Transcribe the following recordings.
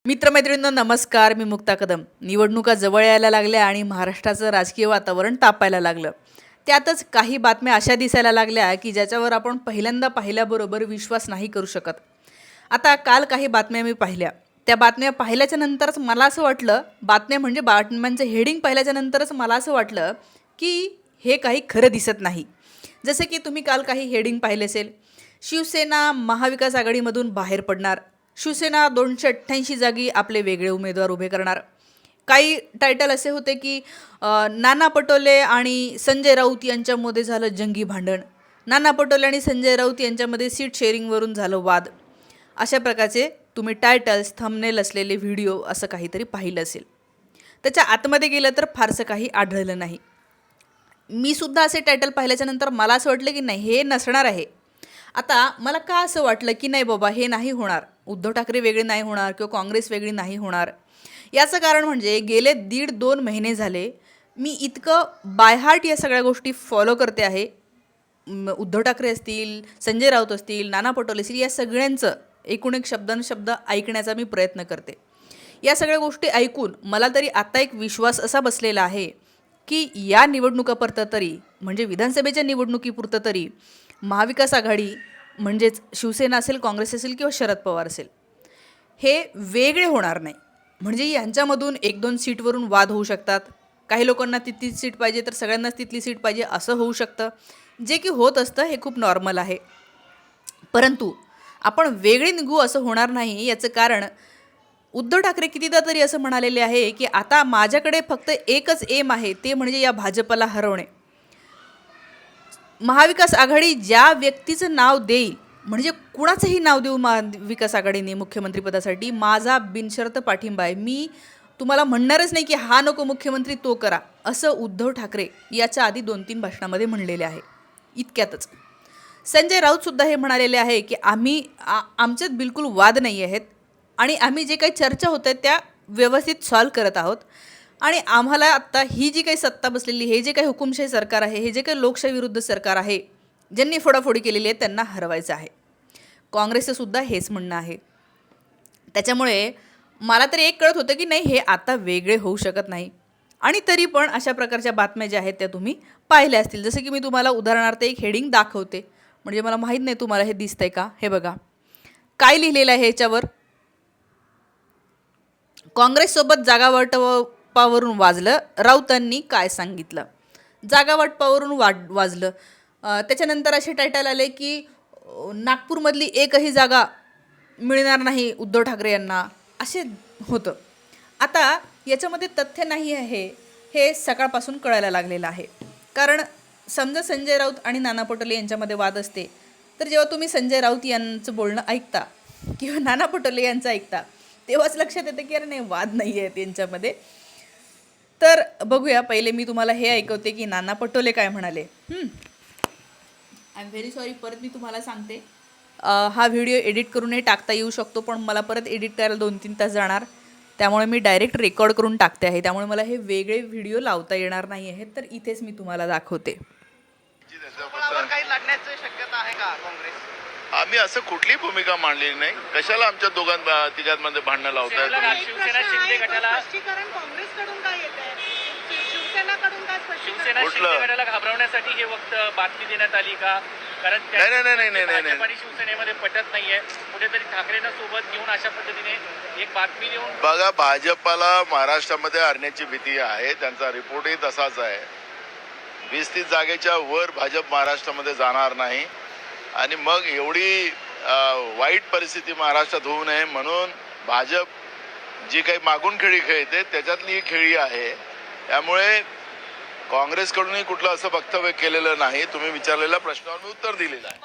मित्रमैत्रिणींनो नमस्कार. मी मुक्ता कदम. निवडणुका जवळ यायला लागल्या आणि महाराष्ट्राचं राजकीय वातावरण तापायला लागलं. त्यातच काही बातम्या अशा दिसायला लागल्या की ज्याच्यावर आपण पहिल्यांदा पाहिल्याबरोबर विश्वास नाही करू शकत. आता काल काही बातम्या मी पाहिल्या. त्या बातम्या पाहिल्याच्या नंतरच मला असं वाटलं, बातम्या म्हणजे बातम्यांचं हेडिंग पाहिल्याच्या नंतरच मला असं वाटलं की हे काही खरं दिसत नाही. जसे की तुम्ही काल काही हेडिंग पाहिले असेल, शिवसेना महाविकास आघाडीमधून बाहेर पडणार, शिवसेना 288 जागी आपले वेगळे उमेदवार उभे करणार. काही टायटल असे होते की नाना पटोले आणि संजय राऊत यांच्यामध्ये झालं जंगी भांडण, नाना पटोले आणि संजय राऊत यांच्यामध्ये सीट शेअरिंगवरून झालं वाद. अशा प्रकारचे तुम्ही टायटल्स थंबनेल असलेले व्हिडिओ असं काहीतरी पाहिलं असेल. त्याच्या आतमध्ये गेलं तर फारसं काही आढळलं नाही. मी सुद्धा असे टायटल पाहिल्याच्या नंतर मला असं वाटलं की नाही, हे नसणार आहे. आता मला का असं वाटलं की नाही बाबा, हे नाही होणार, उद्धव ठाकरे वेगळे नाही होणार किंवा काँग्रेस वेगळी नाही होणार. याचं कारण म्हणजे गेले 1.5-2 महिने झाले मी इतकं बायहार्ट या सगळ्या गोष्टी फॉलो करते आहे. उद्धव ठाकरे असतील, संजय राऊत असतील, नाना पटोले असतील, या सगळ्यांचं एकूण एक शब्दानुशब्द ऐकण्याचा मी प्रयत्न करते. या सगळ्या गोष्टी ऐकून मला तरी आता एक विश्वास असा बसलेला आहे की या निवडणुकापुरतं तरी, म्हणजे विधानसभेच्या निवडणुकीपुरतं तरी, महाविकास आघाडी म्हणजेच शिवसेना असेल, काँग्रेस असेल किंवा शरद पवार असेल, हे वेगळे होणार नाही. म्हणजे यांच्यामधून 1-2 सीटवरून वाद होऊ शकतात. काही लोकांना तिथलीच सीट पाहिजे तर सगळ्यांनाच तिथली सीट पाहिजे असं होऊ शकतं. जे की होत असतं, हे खूप नॉर्मल आहे. परंतु आपण वेगळे निघू असं होणार नाही. याचं कारण उद्धव ठाकरे कितीदा तरी असं म्हणालेले आहे की आता माझ्याकडे फक्त एकच एम आहे, ते म्हणजे या भाजपला हरवणे. महाविकास आघाडी ज्या व्यक्तीचं नाव देईल, म्हणजे कुणाचंही नाव देऊ महाविकास आघाडीने मुख्यमंत्रीपदासाठी, माझा बिनशर्त पाठिंबा आहे. मी तुम्हाला म्हणणारच नाही की हा नको मुख्यमंत्री तो करा, असं उद्धव ठाकरे याच्या आधी 2-3 भाषणामध्ये म्हणलेले आहे. इतक्यातच संजय राऊतसुद्धा हे म्हणालेले आहे की आमच्यात बिलकुल वाद नाही आहेत आणि आम्ही जे काही चर्चा होत आहेत त्या व्यवस्थित सॉल्व करत आहोत आणि आम्हाला आत्ता ही जी काही सत्ता बसलेली, हे जे काही हुकुमशाही सरकार आहे, हे जे काही लोकशाही विरुद्ध सरकार आहे, ज्यांनी फोडाफोडी केलेली आहे, त्यांना हरवायचं आहे. काँग्रेसचं सुद्धा हेच म्हणणं आहे. त्याच्यामुळे मला तर एक कळत होतं की नाही, हे आता वेगळे होऊ शकत नाही. आणि तरी पण अशा प्रकारच्या बातम्या ज्या आहेत त्या तुम्ही पाहिल्या असतील. जसं की मी तुम्हाला उदाहरणार्थ एक हेडिंग दाखवते, म्हणजे मला माहीत नाही तुम्हाला हे दिसतंय का. हे बघा काय लिहिलेलं आहे ह्याच्यावर. काँग्रेससोबत जागावाटपावरून वाजलं, राऊतांनी काय सांगितलं. जागावाटपावरून वाजलं. त्याच्यानंतर असे टायटल आले की नागपूरमधली एकही जागा मिळणार नाही उद्धव ठाकरे यांना, असे होतं. आता याच्यामध्ये तथ्य नाही आहे, हे सकाळपासून कळायला लागलेलं आहे. कारण समजा संजय राऊत आणि नाना पटोले यांच्यामध्ये वाद असते, तर जेव्हा तुम्ही संजय राऊत यांचं बोलणं ऐकता किंवा नाना पटोले यांचं ऐकता, तेव्हाच लक्षात येतं की अरे नाही, वाद नाही आहेत यांच्यामध्ये. तर बघूया, पहिले मी तुम्हाला हे ऐकवते की नाना पटोले काय म्हणाले. आय एम व्हेरी सॉरी, परत मी तुम्हाला सांगते, हा व्हिडिओ एडिट करूनही टाकता येऊ शकतो, पण मला परत एडिट करायला 2-3 तास जाणार. त्यामुळे मी डायरेक्ट रेकॉर्ड करून टाकते आहे. त्यामुळे मला हे वेगळे व्हिडिओ लावता येणार नाही आहेत. तर इथेच मी तुम्हाला दाखवते. काही लढण्याची शक्यता आहे का काँग्रेस? आम्ही असं कुठली भूमिका मांडलेली नाही. कशाला आमच्या तिघांमध्ये भांडणं लावताय तुम्ही? शिवसेना शिंदे गटाला स्पष्टीकरण काँग्रेसकडून काय येत आहे? शिवसेनाकडून काय स्पष्टीकरण? शिवसेना कुठलं? शिंदे गटाला घाबरवण्यासाठी हे वक्त बातमी देण्यात आली का? कारण नाही. भाजप आणि शिवसेनेमध्ये पटत नाहीये. कुठेतरी ठाकरेंना सोबत घेऊन अशा पद्धतीने एक बातमी देऊन बघा, भाजपाला महाराष्ट्रामध्ये हरण्याची भीती आहे. त्यांचा रिपोर्टही तसाच आहे. 20-30 जागेच्या वर भाजप महाराष्ट्रामध्ये जाणार नाही. आणि मग एवढी वाईट परिस्थिती महाराष्ट्रात होऊ नये म्हणून भाजप जी काही मागून खेळी खेळते त्याच्यातली ही खेळी आहे. त्यामुळे काँग्रेसकडूनही कुठलं असं वक्तव्य केलेलं नाही. तुम्ही विचारलेल्या प्रश्नावर मी उत्तर दिलेलं आहे.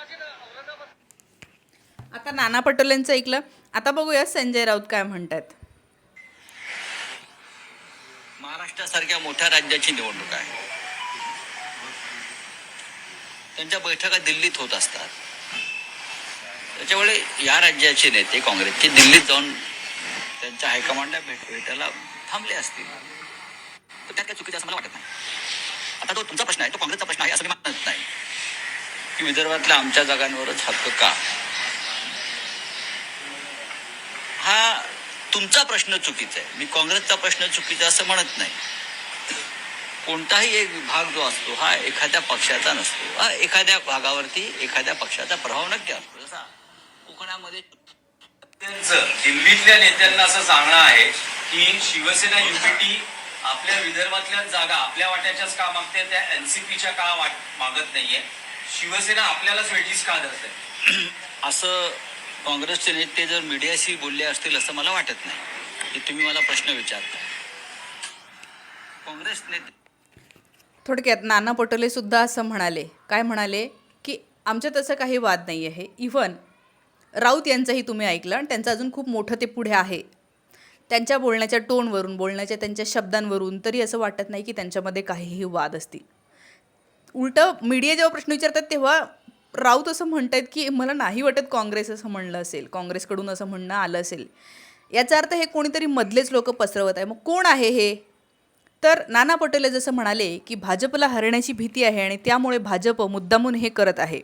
आता नाना पटोलेंचं ऐकलं, आता बघूया संजय राऊत काय म्हणतात. महाराष्ट्रासारख्या मोठ्या राज्याची निवडणूक आहे. त्यांच्या बैठका दिल्लीत होत असतात. त्याच्यामुळे या राज्याचे नेते काँग्रेसचे दिल्लीत जाऊन त्यांच्या हायकमांडला भेटायला थांबले असतील, तर त्यात काय चुकीचं असं मला वाटत नाही. आता तो तुमचा प्रश्न आहे, तो काँग्रेसचा प्रश्न आहे असं मी मानत नाही की विदर्भातल्या आमच्या जागांवरच हक्क का. हा तुमचा प्रश्न चुकीचा आहे. मी काँग्रेसचा प्रश्न चुकीचा असं म्हणत नाही. कोणताही एक विभाग जो असतो हा एखाद्या पक्षाचा नसतो. हा एखाद्या भागावरती एखाद्या पक्षाचा प्रभाव नक्की असतो. जसा कोकणामध्ये दिल्लीतल्या नेत्यांना असं सांगणं आहे की शिवसेना युपीटी आपल्या विदर्भातल्या जागा आपल्या वाट्याच्याच का मागते, त्या एनसीपीच्या का मागत नाहीये, शिवसेना आपल्यालाच वेठीस का धरते? असं काँग्रेसचे नेते जर मीडियाशी बोलले असतील असं मला वाटत नाही, की तुम्ही मला प्रश्न विचारता. काँग्रेस नेते थोडक्यात नाना पटोले सुद्धा असं म्हणाले. काय म्हणाले की आमच्यात असं काही वाद नाही आहे. इव्हन राऊत यांचंही तुम्ही ऐकलं आणि त्यांचं अजून खूप मोठं ते पुढे आहे. त्यांच्या बोलण्याच्या टोनवरून, बोलण्याच्या त्यांच्या शब्दांवरून तरी असं वाटत नाही की त्यांच्यामध्ये काहीही वाद असतील. उलटं मीडिया जेव्हा प्रश्न विचारतात तेव्हा राऊत असं म्हणतात की मला नाही वाटत काँग्रेस असं म्हणलं असेल, काँग्रेसकडून असं म्हणणं आलं असेल. याचा अर्थ हे कोणीतरी मधलेच लोक पसरवत आहे. मग कोण आहे हे? तर नाना पटोले जसं म्हणाले की भाजपला हरण्याची भीती आहे आणि त्यामुळे भाजप मुद्दामून हे करत आहे.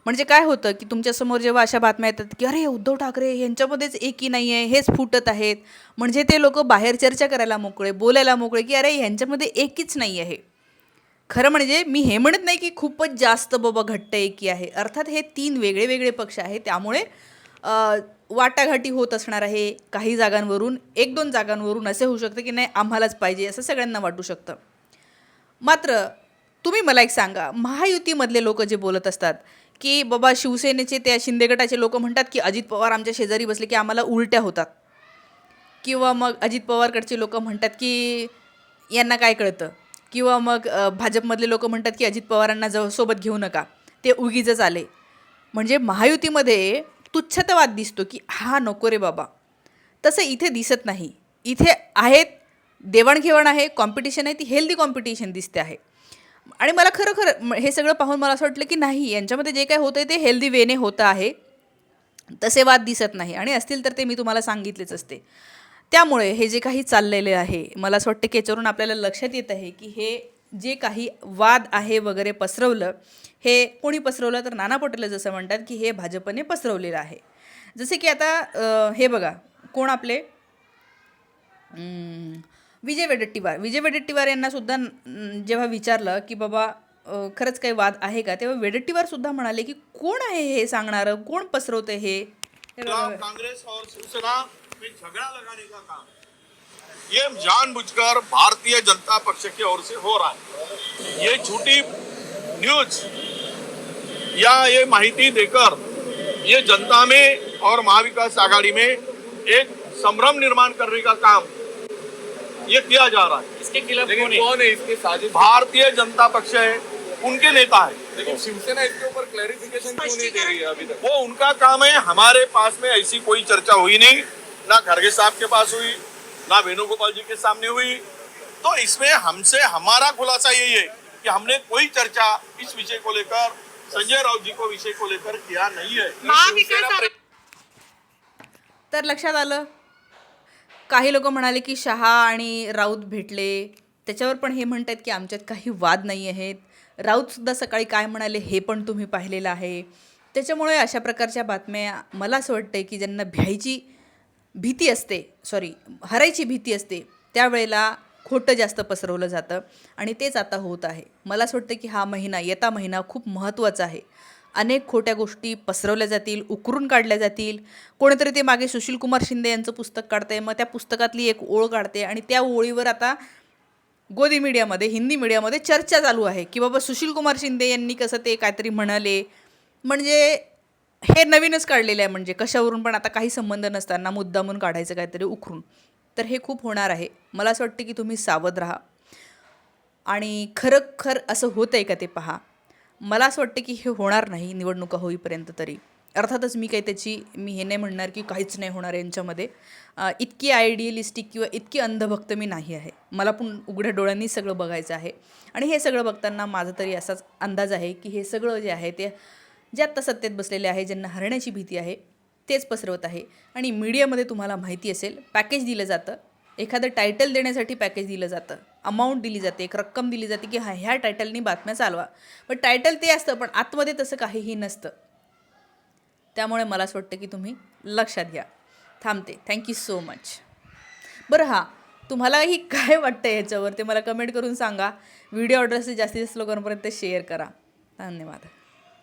म्हणजे काय होतं की तुमच्यासमोर जेव्हा अशा बातम्या येतात की अरे उद्धव ठाकरे यांच्यामध्येच एकी नाही आहे, हेच फुटत आहेत, म्हणजे ते लोक बाहेर चर्चा करायला मोकळे, बोलायला मोकळे की अरे ह्यांच्यामध्ये एकीच नाही आहे. खरं म्हणजे मी हे म्हणत नाही की खूपच जास्त बाबा घट्ट एकी आहे. अर्थात हे 3 वेगळे वेगळे पक्ष आहेत, त्यामुळे वाटाघाटी होत असणार आहे. काही जागांवरून, 1-2 जागांवरून असे होऊ शकतं की नाही आम्हालाच पाहिजे असं सगळ्यांना वाटू शकतं. मात्र तुम्ही मला एक सांगा, महायुतीमधले लोक जे बोलत असतात की बाबा शिवसेनेचे त्या शिंदे गटाचे लोक म्हणतात की अजित पवार आमच्या शेजारी बसले की आम्हाला उलट्या होतात, किंवा मग अजित पवारकडचे लोक म्हणतात की यांना काय कळतं, किंवा मग भाजपमधले लोक म्हणतात की अजित पवारांना सोबत घेऊ नका, ते उगीचच आले. म्हणजे महायुतीमध्ये तुच्छतावाद दिसतो की हा नको रे बाबा. तसं इथे दिसत नाही. इथे आहेत, देवाणघेवाण आहे, कॉम्पिटिशन आहे, ती हेल्दी कॉम्पिटिशन दिसते आहे. आणि मला खरं हे सगळं पाहून मला असं वाटलं की नाही, यांच्यामध्ये जे काय होतं आहे ते हेल्दी वेने होतं आहे. तसे वाद दिसत नाही, आणि असतील तर ते मी तुम्हाला सांगितलेच असते. त्यामुळे हे जे काही चाललेले आहे, मला असं वाटतं की याच्यावरून आपल्याला लक्षात येत आहे की हे जे काही वाद आहे वगैरे पसरवलं, हे कोणी पसरवलं तर नाना पटोले जसं म्हणतात की हे भाजपने पसरवलेलं आहे. जसे की आता हे बघा, कोण आपले विजय वडेट्टीवार यांना सुद्धा जेव्हा विचारलं की बाबा खरंच काही वाद आहे का, तेव्हा वडेट्टीवार सुद्धा म्हणाले की कोण आहे हे सांगणारं, कोण पसरवते हे बघा. कांग्रेस और शिवसेना में झगड़ा लगाने का काम ये जानबूझकर भारतीय जनता पक्ष की ओर से हो रहा है. ये झूठी न्यूज या ये माहिती देकर ये जनता में और महाविकास आघाड़ी में एक संभ्रम निर्माण करने का काम ये किया जा रहा है. इसके खिलाफ कौन है इसके साजिश? भारतीय जनता पक्ष है, उनके नेता है. लेकिन शिवसेना इसके ऊपर क्लैरिफिकेशन क्यों नहीं दे रही है अभी तक? वो उनका काम है. हमारे पास में ऐसी कोई चर्चा हुई नहीं, ना खड़गे साहब के पास हुई, ना वेणुगोपाल जी के सामने हुई. तो इसमें हमसे हमारा खुलासा यही है कि हमने कोई चर्चा इस विषय को लेकर, संजय राउत जी को विषय को लेकर किया नहीं है. महाविकास तर लक्षात आलं. काही लोक म्हणाले की शहा आणि राऊत भेटले, त्याच्यावर पण हे म्हणतात की आमच्यात काही वाद नाही आहेत. राऊतसुद्धा सकाळी काय म्हणाले हे पण तुम्ही पाहिलेलं आहे. त्याच्यामुळे अशा प्रकारच्या बातम्या मला असं वाटतं की ज्यांना हरायची भीती असते त्यावेळेला खोटं जास्त पसरवलं जातं, आणि तेच आता होत आहे. मला असं वाटतं की येता महिना खूप महत्त्वाचा आहे. अनेक खोट्या गोष्टी पसरवल्या जातील, उकरून काढल्या जातील. कोणीतरी ते मागे सुशीलकुमार शिंदे यांचं पुस्तक काढते, मग त्या पुस्तकातली एक ओळ काढते आणि त्या ओळीवर आता गोदी मीडियामध्ये, हिंदी मीडियामध्ये चर्चा चालू आहे की बाबा सुशीलकुमार शिंदे यांनी कसं ते काहीतरी म्हणाले. म्हणजे हे नवीनच काढलेलं आहे, म्हणजे कशावरून पण आता काही संबंध नसताना मुद्दामून काढायचं काहीतरी उकरून. तर हे खूप होणार आहे. मला असं वाटतं की तुम्ही सावध राहा आणि खरं असं होतं आहे का ते पहा. मला असं वाटतं की हे होणार नाही निवडणुका होईपर्यंत तरी. अर्थातच मी हे नाही म्हणणार की काहीच नाही होणार यांच्यामध्ये. इतकी आयडियलिस्टिक किंवा इतकी अंधभक्त मी नाही आहे. मला पण उघड्या डोळ्यांनी सगळं बघायचं आहे, आणि हे सगळं बघताना माझा तरी असाच अंदाज आहे की हे सगळं जे आहे ते जे आत्ता सत्तेत बसलेले आहे, ज्यांना हरण्याची भीती आहे, तेच पसरवत आहे. आणि मीडियामध्ये तुम्हाला माहिती असेल, पॅकेज दिलं जातं, एखादं टायटल देण्यासाठी पॅकेज दिलं जातं, अमाऊंट दिली जाते, एक रक्कम दिली जाते की ह्या टायटलनी बातम्या चालवा. पण टायटल ते असतं, पण आतमध्ये तसं काहीही नसतं. त्यामुळे मला असं वाटतं की तुम्ही लक्षात घ्या. थांबते. Thank you so much. बरं हां, तुम्हालाही काय वाटतं ह्याच्यावर ते मला कमेंट करून सांगा. व्हिडिओ आवडल्यास जास्तीत जास्त लोकांपर्यंत शेअर करा. धन्यवाद.